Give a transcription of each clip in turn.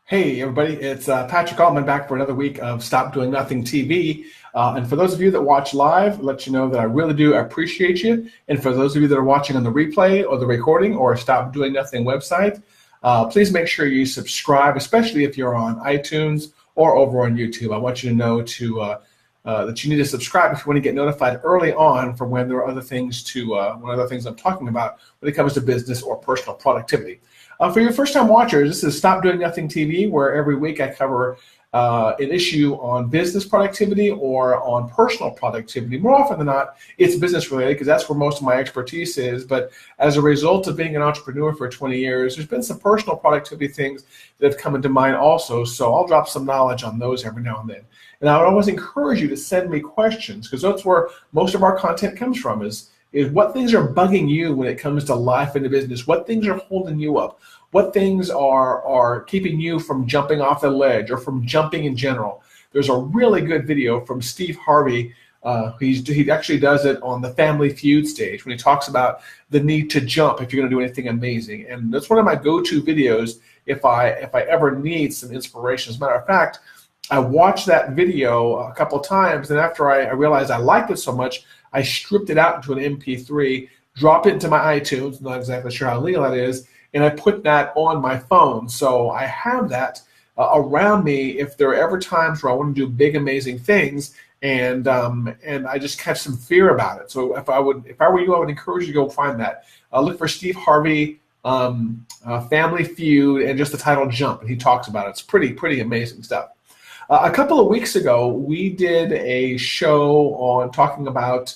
Hey everybody, it's Patrick Allmond back for another week of Stop Doing Nothing TV. And for those of you that watch live, let you know that I really do appreciate you. And for those of you that are watching on the replay or the recording or Stop Doing Nothing website, please make sure you subscribe, especially if you're on iTunes or over on YouTube. I want you to know that you need to subscribe if you want to get notified early on for when there are other things I'm talking about when it comes to business or personal productivity. For your first-time watchers, this is Stop Doing Nothing TV, where every week I cover an issue on business productivity or on personal productivity. More often than not, it's business related because that's where most of my expertise is. But as a result of being an entrepreneur for 20 years, there's been some personal productivity things that have come into mind also. So I'll drop some knowledge on those every now and then. And I would always encourage you to send me questions because that's where most of our content comes from is what things are bugging you when it comes to life and the business, what things are holding you up, what things are keeping you from jumping off the ledge or from jumping in general. There's a really good video from Steve Harvey. He actually does it on the Family Feud stage when he talks about the need to jump if you're going to do anything amazing. And that's one of my go-to videos if I ever need some inspiration. As a matter of fact, I watched that video a couple of times, and after I realized I liked it so much, I stripped it out into an MP3, dropped it into my iTunes, not exactly sure how legal that is, and I put that on my phone. So I have that around me if there are ever times where I want to do big, amazing things, and I just have some fear about it. So if I were you, I would encourage you to go find that. Look for Steve Harvey, Family Feud, and just the title Jump, and he talks about it. It's pretty amazing stuff. A couple of weeks ago, we did a show on talking about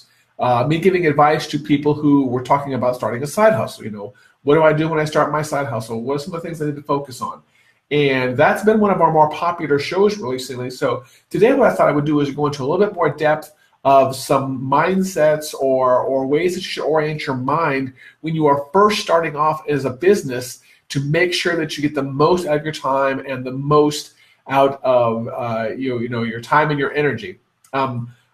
me giving advice to people who were talking about starting a side hustle. You know, what do I do when I start my side hustle? What are some of the things I need to focus on? And that's been one of our more popular shows recently. So today what I thought I would do is go into a little bit more depth of some mindsets or ways that you should orient your mind when you are first starting off as a business to make sure that you get the most out of your time and the most out of your time and your energy.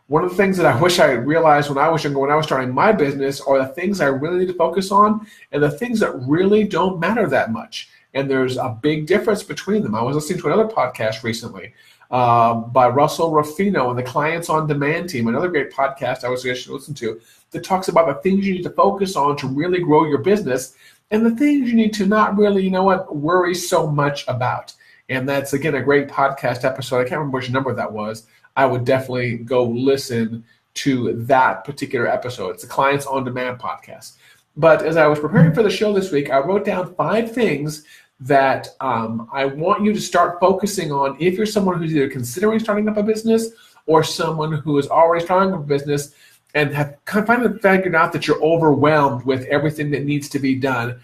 One of the things that I wish I had realized when I was younger, when I was starting my business, are the things I really need to focus on and the things that really don't matter that much. And there's a big difference between them. I was listening to another podcast recently by Russell Ruffino and the Clients on Demand team, another great podcast I would suggest you listen to, that talks about the things you need to focus on to really grow your business and the things you need to not really, worry so much about. And that's, again, a great podcast episode. I can't remember which number that was. I would definitely go listen to that particular episode. It's the Clients on Demand podcast. But as I was preparing for the show this week, I wrote down 5 things that I want you to start focusing on if you're someone who's either considering starting up a business or someone who is already starting up a business and have kind of figured out that you're overwhelmed with everything that needs to be done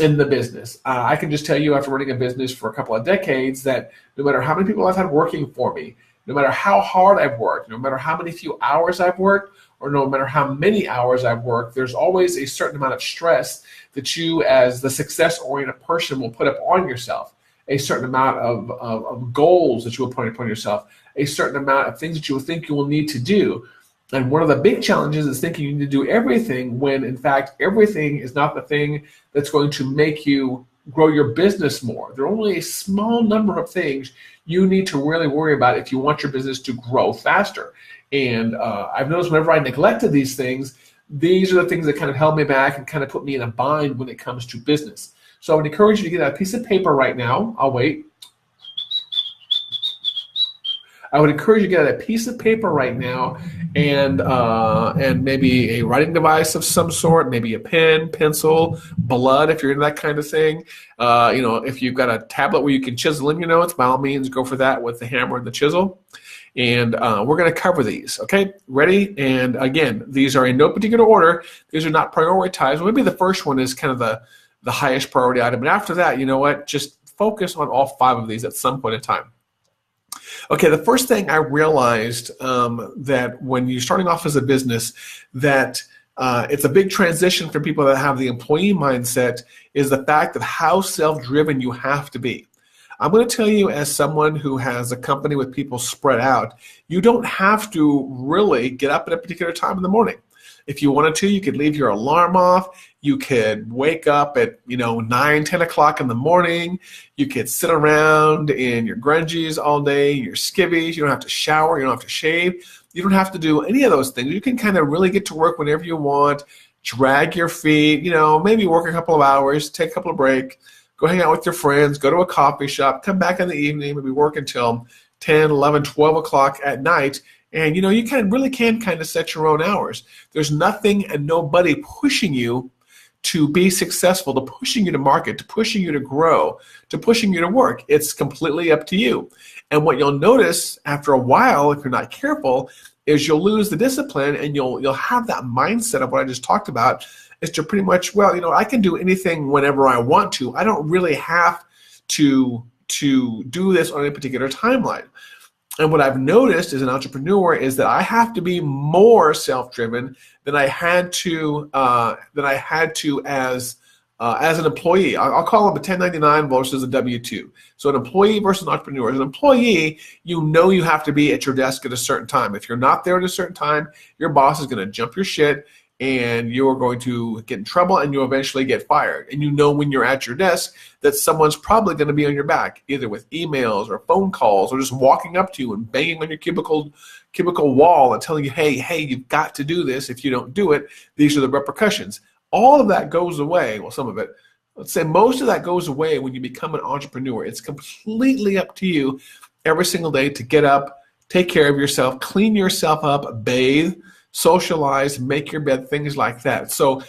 in the business. I can just tell you after running a business for a couple of decades that no matter how many people I've had working for me, no matter how hard I've worked, no matter how many few hours I've worked, or no matter how many hours I've worked, there's always a certain amount of stress that you as the success-oriented person will put up on yourself, a certain amount of goals that you will put upon yourself, a certain amount of things that you will think you will need to do. And one of the big challenges is thinking you need to do everything when, in fact, everything is not the thing that's going to make you grow your business more. There are only a small number of things you need to really worry about if you want your business to grow faster. And I've noticed whenever I neglected these things, these are the things that kind of held me back and kind of put me in a bind when it comes to business. So I would encourage you to get a piece of paper right now. I'll wait. I would encourage you to get a piece of paper right now and maybe a writing device of some sort, maybe a pen, pencil, blood if you're into that kind of thing. If you've got a tablet where you can chisel in your notes, by all means go for that with the hammer and the chisel. And we're going to cover these, okay? Ready? And again, these are in no particular order. These are not prioritized. Maybe the first one is kind of the highest priority item. And after that, you know what? Just focus on all 5 of these at some point in time. Okay, the first thing I realized that when you're starting off as a business, that it's a big transition for people that have the employee mindset is the fact of how self-driven you have to be. I'm going to tell you, as someone who has a company with people spread out, you don't have to really get up at a particular time in the morning. If you wanted to, you could leave your alarm off. You could wake up at 9, 10 o'clock in the morning. You could sit around in your grungies all day, your skivvies. You don't have to shower. You don't have to shave. You don't have to do any of those things. You can kind of really get to work whenever you want, drag your feet, maybe work a couple of hours, take a couple of breaks, go hang out with your friends, go to a coffee shop, come back in the evening, maybe work until 10, 11, 12 o'clock at night. And, you really can kind of set your own hours. There's nothing and nobody pushing you to be successful, to pushing you to market, to pushing you to grow, to pushing you to work. It's completely up to you. And what you'll notice after a while, if you're not careful, is you'll lose the discipline, and you'll have that mindset of what I just talked about, is to pretty much, I can do anything whenever I want to. I don't really have to do this on a particular timeline. And what I've noticed as an entrepreneur is that I have to be more self-driven than I had to as an employee. I'll call them a 1099 versus a W-2. So an employee versus an entrepreneur. As an employee, you have to be at your desk at a certain time. If you're not there at a certain time, your boss is going to jump your shit, and you're going to get in trouble, and you'll eventually get fired. And when you're at your desk that someone's probably going to be on your back, either with emails or phone calls or just walking up to you and banging on your cubicle wall and telling you, hey, you've got to do this. If you don't do it, these are the repercussions. All of that goes away. Well, some of it. Let's say most of that goes away when you become an entrepreneur. It's completely up to you every single day to get up, take care of yourself, clean yourself up, bathe, socialize, make your bed, things like that. So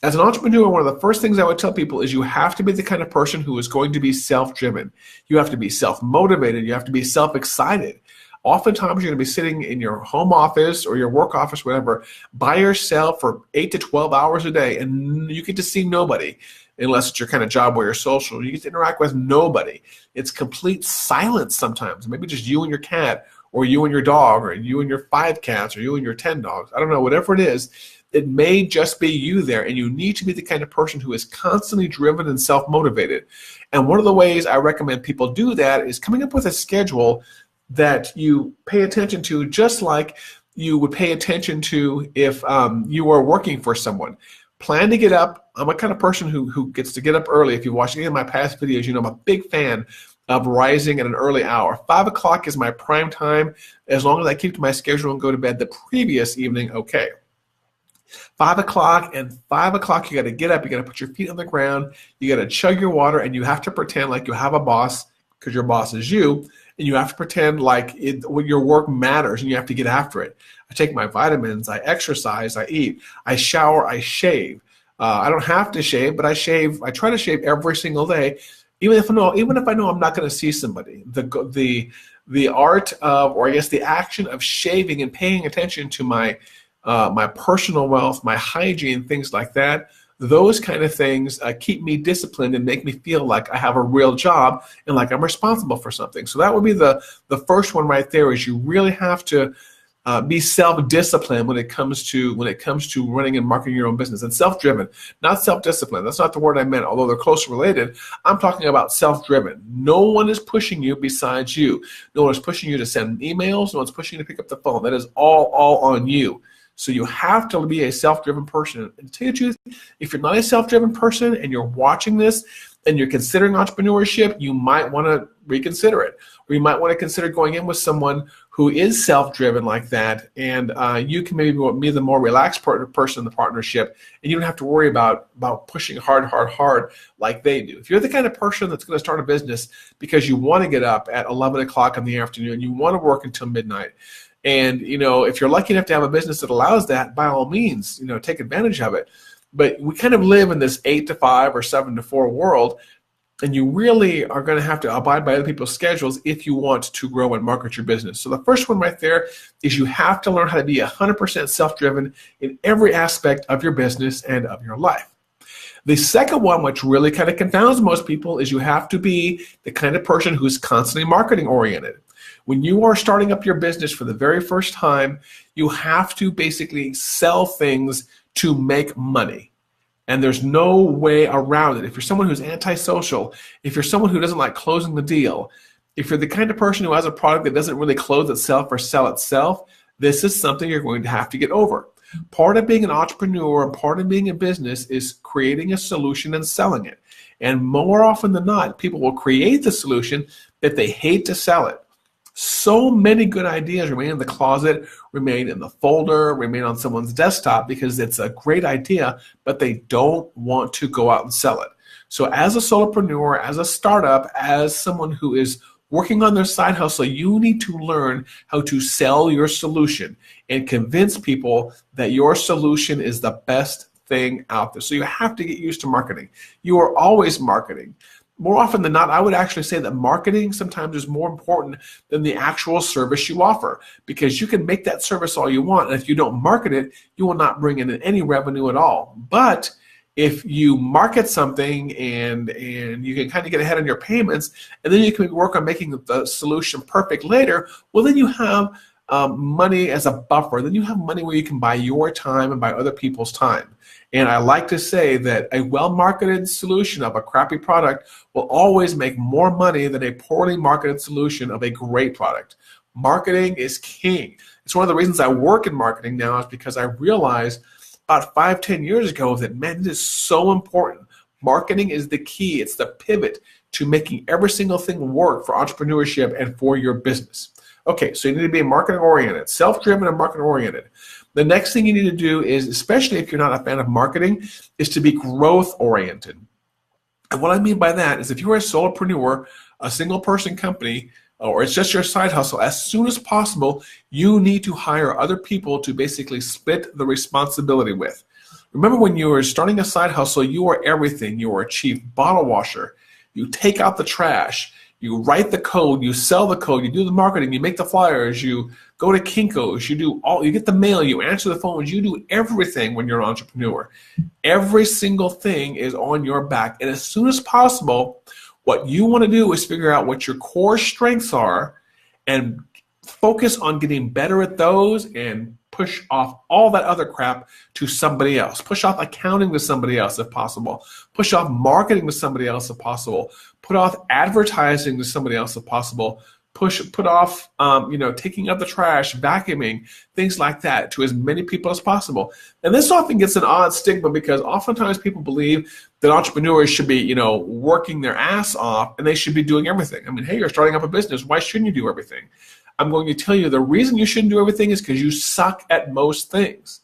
as an entrepreneur, one of the first things I would tell people is you have to be the kind of person who is going to be self-driven. You have to be self-motivated. You have to be self-excited. Oftentimes, you're going to be sitting in your home office or your work office, whatever, by yourself for 8 to 12 hours a day, and you get to see nobody unless it's your kind of job where you're social. You get to interact with nobody. It's complete silence sometimes, maybe just you and your cat, or you and your dog, or you and your 5 cats, or you and your 10 dogs. I don't know, whatever it is, it may just be you there, and you need to be the kind of person who is constantly driven and self-motivated. And one of the ways I recommend people do that is coming up with a schedule that you pay attention to, just like you would pay attention to if you were working for someone. Plan to get up. I'm a kind of person who gets to get up early. If you watch any of my past videos, I'm a big fan of rising at an early hour. 5 o'clock is my prime time. As long as I keep to my schedule and go to bed the previous evening, okay. 5 o'clock, and 5 o'clock you got to get up. You got to put your feet on the ground. You got to chug your water, and you have to pretend like you have a boss, because your boss is you, and you have to pretend like your work matters, and you have to get after it. I take my vitamins, I exercise, I eat, I shower, I shave. I don't have to shave, but I shave. I try to shave every single day, even if I know I'm not going to see somebody. The art of, or I guess the action of shaving and paying attention to my personal wealth, my hygiene, things like that. Those kind of things keep me disciplined and make me feel like I have a real job and like I'm responsible for something. So that would be the first one right there, is you really have to be self-disciplined when it comes to running and marketing your own business. And self-driven, not self-disciplined. That's not the word I meant, although they're closely related. I'm talking about self-driven. No one is pushing you besides you. No one is pushing you to send emails. No one's pushing you to pick up the phone. That is all on you. So you have to be a self-driven person. And to tell you the truth, if you're not a self-driven person and you're watching this and you're considering entrepreneurship, you might want to reconsider it. Or you might want to consider going in with someone who is self-driven like that, and you can maybe be the more relaxed person in the partnership, and you don't have to worry about pushing hard like they do. If you're the kind of person that's going to start a business because you want to get up at 11 o'clock in the afternoon, you want to work until midnight, and if you're lucky enough to have a business that allows that, by all means, take advantage of it. But we kind of live in this 8 to 5 or 7 to 4 world, and you really are going to have to abide by other people's schedules if you want to grow and market your business. So the first one right there is you have to learn how to be 100% self-driven in every aspect of your business and of your life. The second one, which really kind of confounds most people, is you have to be the kind of person who's constantly marketing oriented. When you are starting up your business for the very first time, you have to basically sell things to make money. And there's no way around it. If you're someone who's antisocial, if you're someone who doesn't like closing the deal, if you're the kind of person who has a product that doesn't really close itself or sell itself, this is something you're going to have to get over. Part of being an entrepreneur and part of being in business is creating a solution and selling it. And more often than not, people will create the solution that they hate to sell it. So many good ideas remain in the closet, remain in the folder, remain on someone's desktop because it's a great idea, but they don't want to go out and sell it. So as a solopreneur, as a startup, as someone who is working on their side hustle, you need to learn how to sell your solution and convince people that your solution is the best thing out there. So you have to get used to marketing. You are always marketing. More often than not, I would actually say that marketing sometimes is more important than the actual service you offer, because you can make that service all you want, and if you don't market it, you will not bring in any revenue at all. But if you market something and you can kind of get ahead on your payments, and then you can work on making the solution perfect later, well, then you have money as a buffer. Then you have money where you can buy your time and buy other people's time. And I like to say that a well-marketed solution of a crappy product will always make more money than a poorly marketed solution of a great product. Marketing is king. It's one of the reasons I work in marketing now, is because I realized about 5-10 years ago that, man, it is so important. Marketing is the key. It's the pivot to making every single thing work for entrepreneurship and for your business. Okay, so you need to be marketing-oriented, self-driven and marketing-oriented. The next thing you need to do is, especially if you're not a fan of marketing, is to be growth-oriented. And what I mean by that is, if you're a solopreneur, a single-person company, or it's just your side hustle, as soon as possible, you need to hire other people to basically split the responsibility with. Remember, when you were starting a side hustle, you are everything. You are a chief bottle washer. You take out the trash. You write the code, you sell the code, you do the marketing, you make the flyers, you go to Kinko's, you get the mail, you answer the phones, you do everything when you're an entrepreneur. Every single thing is on your back. And as soon as possible, what you want to do is figure out what your core strengths are and focus on getting better at those, and push off all that other crap to somebody else. Push off accounting to somebody else if possible. Push off marketing to somebody else if possible. Put off advertising to somebody else if possible. Put off taking out the trash, vacuuming, things like that, to as many people as possible. And this often gets an odd stigma, because oftentimes people believe that entrepreneurs should be, working their ass off, and they should be doing everything. I mean, hey, you're starting up a business. Why shouldn't you do everything? I'm going to tell you the reason you shouldn't do everything is because you suck at most things.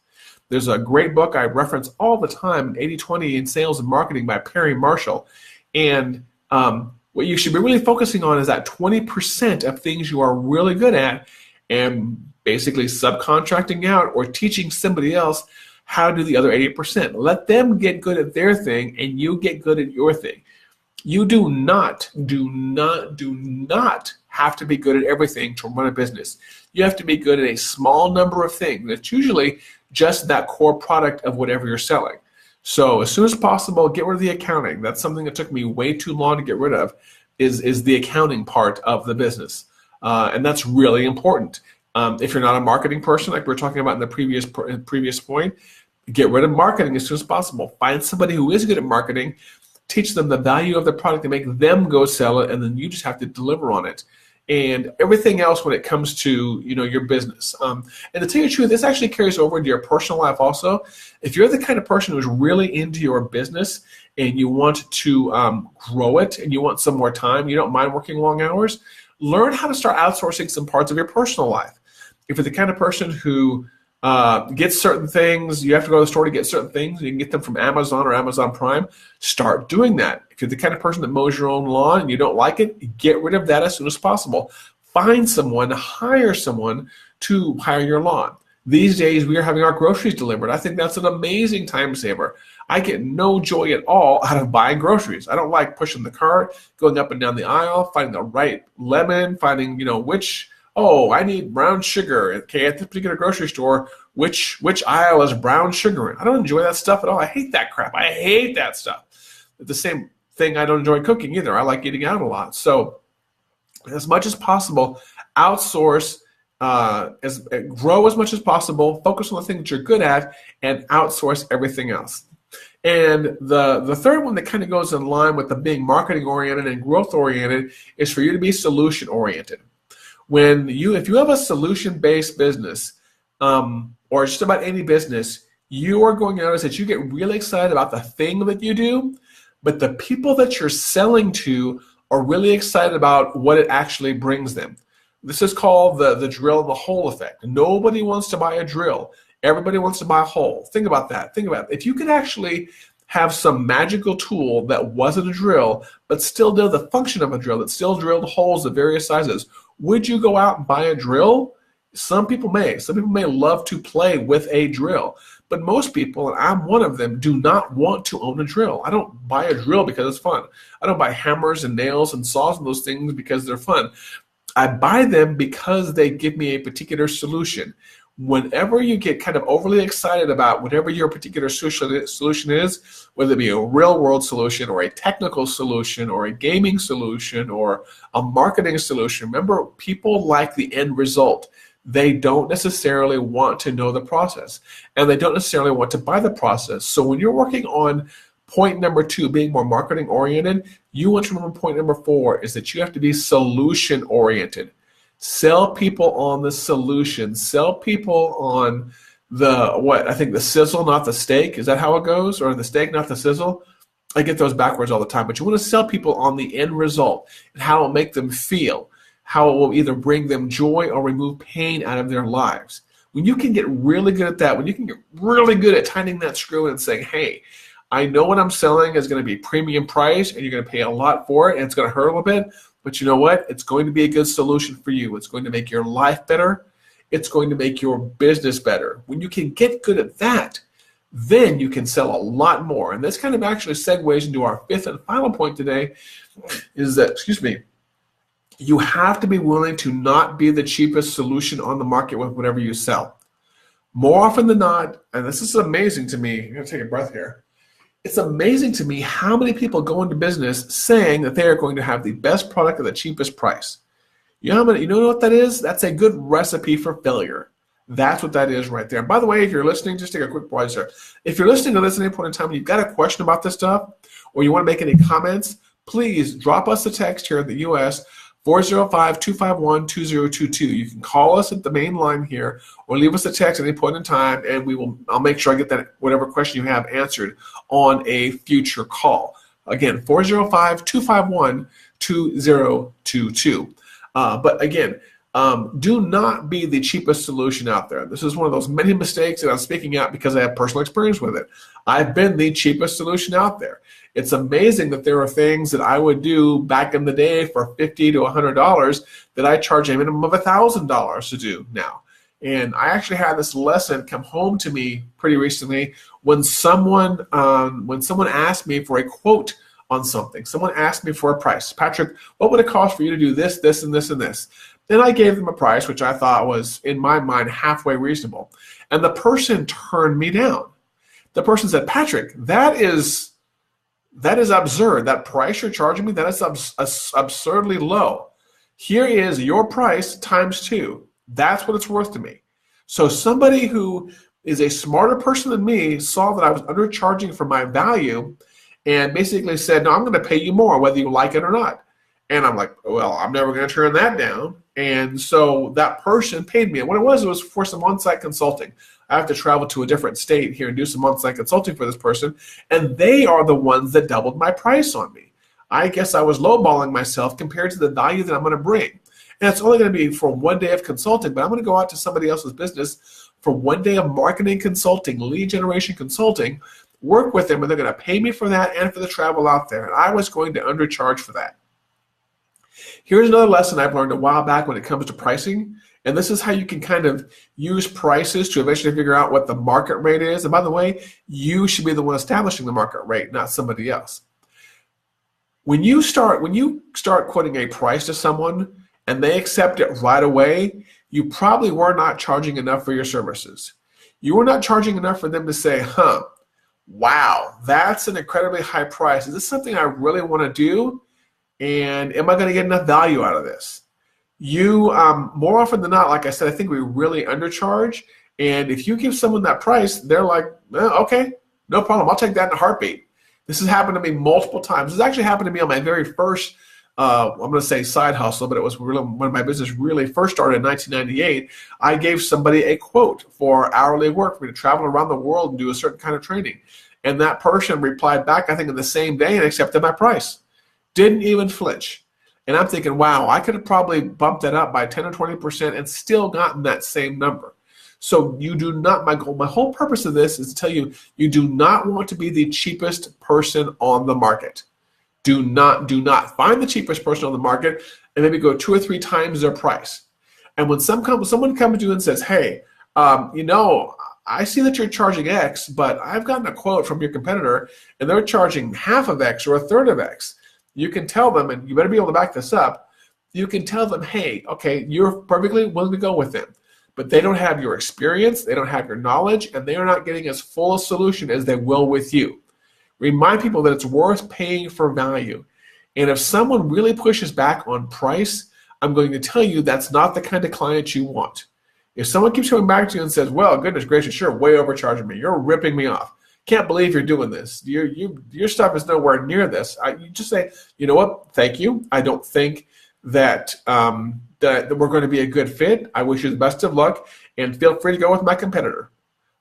There's a great book I reference all the time, 80-20 in Sales and Marketing by Perry Marshall. And what you should be really focusing on is that 20% of things you are really good at, and basically subcontracting out or teaching somebody else how to do the other 80%. Let them get good at their thing, and you get good at your thing. You do not have to be good at everything to run a business. You have to be good at a small number of things. It's usually just that core product of whatever you're selling. So as soon as possible, get rid of the accounting. That's something that took me way too long to get rid of, is the accounting part of the business. And that's really important. If you're not a marketing person, like we were talking about in the previous point, get rid of marketing as soon as possible. Find somebody who is good at marketing, teach them the value of the product, and make them go sell it, and then you just have to deliver on it. And everything else when it comes to your business. And to tell you the truth, this actually carries over into your personal life also. If you're the kind of person who's really into your business and you want to grow it, and you want some more time, you don't mind working long hours, learn how to start outsourcing some parts of your personal life. If you're the kind of person who gets certain things, you have to go to the store to get certain things, you can get them from Amazon or Amazon Prime, start doing that. If you're the kind of person that mows your own lawn and you don't like it, get rid of that as soon as possible. Find someone, hire someone to hire your lawn. These days, we are having our groceries delivered. I think that's an amazing time saver. I get no joy at all out of buying groceries. I don't like pushing the cart, going up and down the aisle, finding the right lemon, finding, I need brown sugar. Okay, at this particular grocery store, which aisle is brown sugar in? I don't enjoy that stuff at all. I hate that crap. I hate that stuff. The same thing, I don't enjoy cooking either. I like eating out a lot. So as much as possible, outsource, grow as much as possible, focus on the things you're good at, and outsource everything else. And the third one that kind of goes in line with the being marketing-oriented and growth-oriented is for you to be solution-oriented. If you have a solution-based business, or just about any business, you are going to notice that you get really excited about the thing that you do, but the people that you're selling to are really excited about what it actually brings them. This is called the drill and the hole effect. Nobody wants to buy a drill. Everybody wants to buy a hole. Think about that. Think about it. If you could actually have some magical tool that wasn't a drill, but still did the function of a drill, that still drilled holes of various sizes, would you go out and buy a drill? Some people may. Some people may love to play with a drill. But most people, and I'm one of them, do not want to own a drill. I don't buy a drill because it's fun. I don't buy hammers and nails and saws and those things because they're fun. I buy them because they give me a particular solution. Whenever you get kind of overly excited about whatever your particular solution is, whether it be a real world solution or a technical solution or a gaming solution or a marketing solution, remember, people like the end result. They don't necessarily want to know the process, and they don't necessarily want to buy the process. So when you're working on point number 2, being more marketing oriented, you want to remember point number 4 is that you have to be solution oriented. Sell people on the solution. Sell people on the sizzle, not the steak. Is that how it goes? Or the steak, not the sizzle? I get those backwards all the time. But you want to sell people on the end result and how it will make them feel, how it will either bring them joy or remove pain out of their lives. When you can get really good at that, when you can get really good at tightening that screw and saying, hey, I know what I'm selling is going to be premium price and you're going to pay a lot for it and it's going to hurt a little bit, but you know what? It's going to be a good solution for you. It's going to make your life better. It's going to make your business better. When you can get good at that, then you can sell a lot more. And this kind of actually segues into our 5th and final point today is that, you have to be willing to not be the cheapest solution on the market with whatever you sell. More often than not, and this is amazing to me, I'm going to take a breath here. It's amazing to me how many people go into business saying that they are going to have the best product at the cheapest price. You know what that is? That's a good recipe for failure. That's what that is right there. And by the way, if you're listening, just take a quick pause there. If you're listening to this at any point in time and you've got a question about this stuff or you want to make any comments, please drop us a text here in the U.S., 405-251-2022. You can call us at the main line here or leave us a text at any point in time and I'll make sure I get that whatever question you have answered on a future call. Again, 405-251-2022. But again, do not be the cheapest solution out there. This is one of those many mistakes, and I'm speaking out because I have personal experience with it. I've been the cheapest solution out there. It's amazing that there are things that I would do back in the day for $50 to $100 that I charge a minimum of $1,000 to do now. And I actually had this lesson come home to me pretty recently when someone asked me for a quote on something. Someone asked me for a price. Patrick, what would it cost for you to do this, this, and this, and this? Then I gave them a price, which I thought was, in my mind, halfway reasonable. And the person turned me down. The person said, Patrick, that is absurd. That price you're charging me, that is absurdly low. Here is your price times 2. That's what it's worth to me. So somebody who is a smarter person than me saw that I was undercharging for my value and basically said, no, I'm going to pay you more whether you like it or not. And I'm like, well, I'm never going to turn that down. And so that person paid me. And what it was for some on-site consulting. I have to travel to a different state here and do some on-site consulting for this person. And they are the ones that doubled my price on me. I guess I was lowballing myself compared to the value that I'm going to bring. And it's only going to be for one day of consulting, but I'm going to go out to somebody else's business for one day of marketing consulting, lead generation consulting, work with them, and they're going to pay me for that and for the travel out there. And I was going to undercharge for that. Here's another lesson I've learned a while back when it comes to pricing. And this is how you can kind of use prices to eventually figure out what the market rate is. And by the way, you should be the one establishing the market rate, not somebody else. When you start quoting a price to someone and they accept it right away, you probably were not charging enough for your services. You were not charging enough for them to say, wow, that's an incredibly high price. Is this something I really want to do? And am I going to get enough value out of this? You, more often than not, like I said, I think we really undercharge. And if you give someone that price, they're like, okay, no problem. I'll take that in a heartbeat. This has happened to me multiple times. This actually happened to me on my very first I'm going to say side hustle, but it was really when my business really first started in 1998. I gave somebody a quote for hourly work for me to travel around the world and do a certain kind of training. And that person replied back, I think in the same day, and accepted my price. Didn't even flinch. And I'm thinking, wow, I could have probably bumped that up by 10 or 20% and still gotten that same number. So you do not, my whole purpose of this is to tell you, you do not want to be the cheapest person on the market. Do not find the cheapest person on the market and maybe go 2 or 3 times their price. And when someone comes to you and says, hey, I see that you're charging X, but I've gotten a quote from your competitor and they're charging half of X or a third of X. You can tell them, and you better be able to back this up, you can tell them, hey, okay, you're perfectly willing to go with them, but they don't have your experience, they don't have your knowledge, and they are not getting as full a solution as they will with you. Remind people that it's worth paying for value. And if someone really pushes back on price, I'm going to tell you that's not the kind of client you want. If someone keeps coming back to you and says, well, goodness gracious, you're way overcharging me, you're ripping me off, can't believe you're doing this, your stuff is nowhere near this, you just say, you know what, thank you, I don't think that, that we're going to be a good fit. I wish you the best of luck, and feel free to go with my competitor.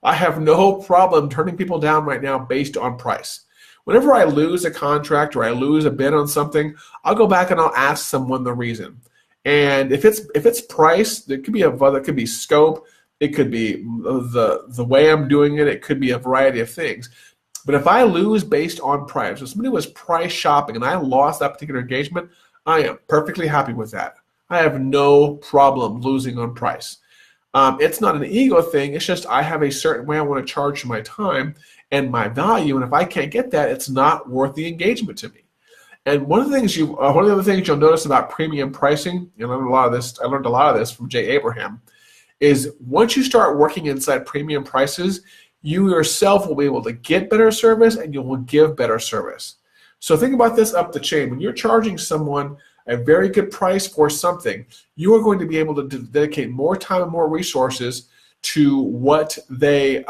I have no problem turning people down right now based on price. Whenever I lose a contract or I lose a bid on something, I'll go back and I'll ask someone the reason. And if it's price, it could be scope, it could be the way I'm doing it, it could be a variety of things. But if I lose based on price, if somebody was price shopping and I lost that particular engagement, I am perfectly happy with that. I have no problem losing on price. It's not an ego thing. It's just I have a certain way I want to charge my time and my value, and if I can't get that, it's not worth the engagement to me. And one of the other things you'll notice about premium pricing, I learned a lot of this from Jay Abraham, is once you start working inside premium prices, you yourself will be able to get better service and you will give better service. So think about this up the chain. When you're charging someone a very good price for something, you are going to be able to dedicate more time and more resources to what they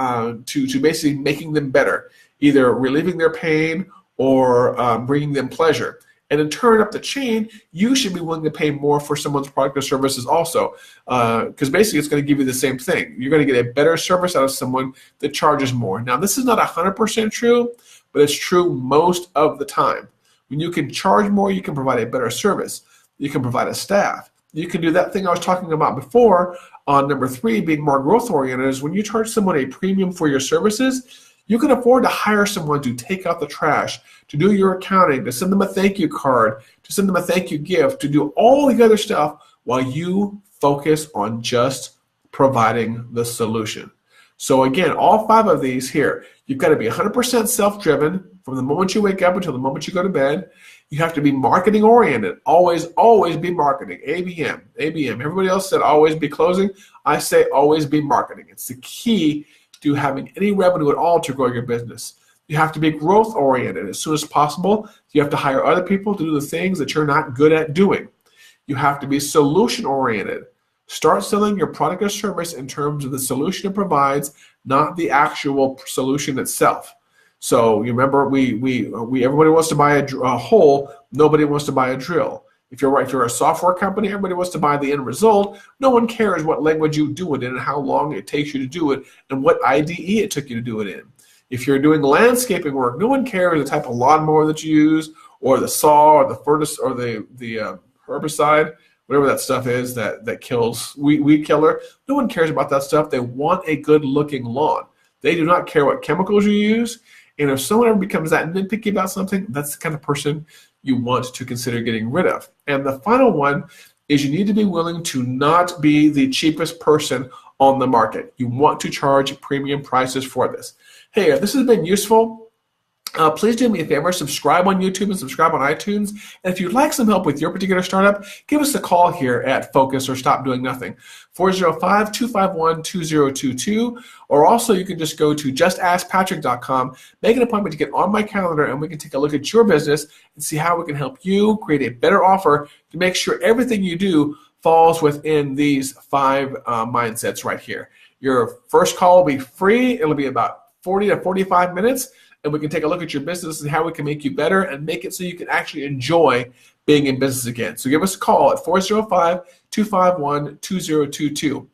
to basically making them better, either relieving their pain or bringing them pleasure. And in turn, up the chain, you should be willing to pay more for someone's product or services also, because basically it's going to give you the same thing. You're going to get a better service out of someone that charges more. Now, this is not 100% true, but it's true most of the time. When you can charge more, you can provide a better service. You can provide a staff. You can do that thing I was talking about before on number 3, being more growth-oriented, is when you charge someone a premium for your services, you can afford to hire someone to take out the trash, to do your accounting, to send them a thank you card, to send them a thank you gift, to do all the other stuff while you focus on just providing the solution. So again, all 5 of these here, you've got to be 100% self-driven from the moment you wake up until the moment you go to bed. You have to be marketing oriented. Always be marketing. ABM. Everybody else said always be closing. I say always be marketing. It's the key to having any revenue at all to grow your business. You have to be growth oriented. As soon as possible, you have to hire other people to do the things that you're not good at doing. You have to be solution oriented. Start selling your product or service in terms of the solution it provides, not the actual solution itself. So you remember, everybody wants to buy a hole, nobody wants to buy a drill. If you're a software company, everybody wants to buy the end result. No one cares what language you do it in and how long it takes you to do it and what IDE it took you to do it in. If you're doing landscaping work, no one cares the type of lawnmower that you use, or the saw, or the furnace, or the herbicide, whatever that stuff is that kills weed killer. No one cares about that stuff. They want a good looking lawn. They do not care what chemicals you use. And if someone ever becomes that nitpicky about something, that's the kind of person you want to consider getting rid of. And the final one is you need to be willing to not be the cheapest person on the market. You want to charge premium prices for this. Hey, if this has been useful, please do me a favor, subscribe on YouTube and subscribe on iTunes. And if you'd like some help with your particular startup, give us a call here at Focus or Stop Doing Nothing, 405-251-2022. Or also you can just go to justaskpatrick.com, make an appointment to get on my calendar, and we can take a look at your business and see how we can help you create a better offer to make sure everything you do falls within these 5 mindsets right here. Your first call will be free. It'll be about 40 to 45 minutes. and we can take a look at your business and how we can make you better and make it so you can actually enjoy being in business again. So give us a call at 405-251-2022.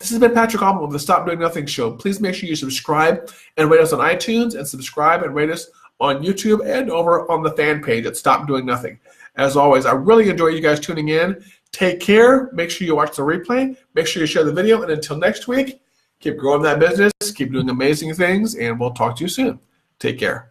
This has been Patrick Allmond with the Stop Doing Nothing Show. Please make sure you subscribe and rate us on iTunes, and subscribe and rate us on YouTube and over on the fan page at Stop Doing Nothing. As always, I really enjoy you guys tuning in. Take care. Make sure you watch the replay. Make sure you share the video. And until next week, keep growing that business, keep doing amazing things, and we'll talk to you soon. Take care.